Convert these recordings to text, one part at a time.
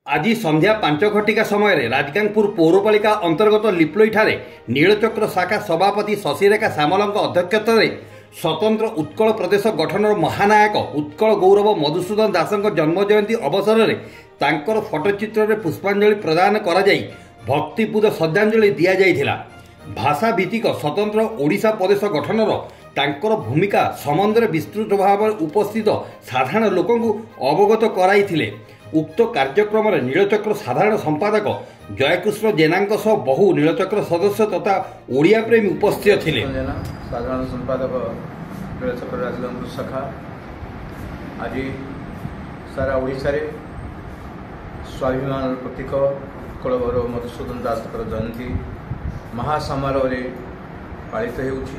आज संध्या 5 घटिका समय राजगांगपुर पौरपालिका अंतर्गत लिप्लोईठारे नीलचक्र शाखा सभापति शशिरेखा सामल अध्यक्षत स्वतंत्र उत्कल प्रदेश गठन महानायक उत्कल गौरव मधुसूदन दासଙ୍କ जन्म जयंती अवसर में तांकर फोटोचित्र में पुष्पांजलि प्रदान करा जाई भक्तिपूर्ण श्रद्धांजलि दिया जाइथिला। भाषा भित्तिक स्वतंत्र ओडिशा प्रदेश गठनर तांकर भूमिका संबंध विस्तृत भाव उपस्थित साधारण लोकंकु अवगत कराइथिले। उक्त कार्यक्रम में नीलचक्र साधारण संपादक जयकृष्ण जेना बहु नीलचक्र सदस्य तथा ओडिया प्रेमी उपस्थित थिले। साधारण संपादक नीलचक्र राजगांगपुर शाखा आज सारा ओडिशा रे स्वाभिमान प्रतीक उत्कल गौरव मधुसूदन दास जयंती महासमारोह पालित होउछि।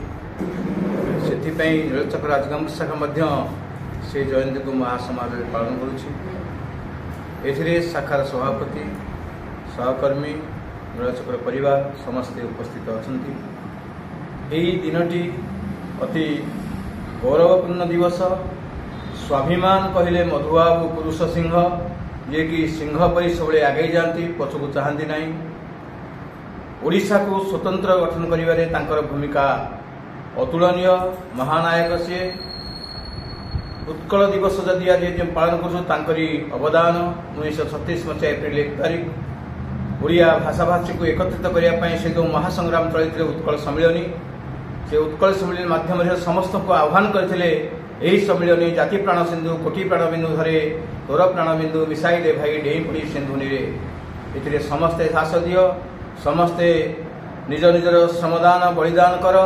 सेथिपई नीलचक्र राजगांगपुर शाखा से जयंती को महासमारोह पालन करुछि। एथिरे शाखार सभापति सहकर्मी नीलचक्र परिवार समस्ते उपस्थित अछंती। एही दिनटी अति गौरवपूर्ण दिवस। स्वाभिमान कहले मधुबाबू पुरुष सिंह जे कि सिंह परी सबले आगे जाती पछकु चाहती नहीं। ओडिशा को स्वतंत्र गठन करिवारे तांकर भूमिका अतुलनीय। महानायक से उत्कल दिवस जदि आज पालन करी अवदान 1936 मसीहा एप्रिल 1 तारिख ओडिया भाषाभाषी को एकत्रित करने से जो महासंग्राम चलते उत्कल सम्मिलनी से उत्कल सम्मिलन माध्यम समस्त को आह्वान करते। यही सम्मिलनी जाति प्राण सिंधु कोटि प्राण बिंदु धरे तोर प्राण बिंदु मिसाई दे भाई डेई पड़ी सिंधुनी रे समस्ते साहस दियो समस्ते निज निजर श्रमदान बलिदान कर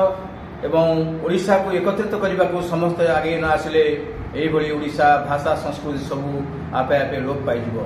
एवं ओडिशा को एकत्रित करने को समस्ते आगे न आसिले एही ओडिशा भाषा संस्कृति सबू आपे आपे लोप पाइजिवो।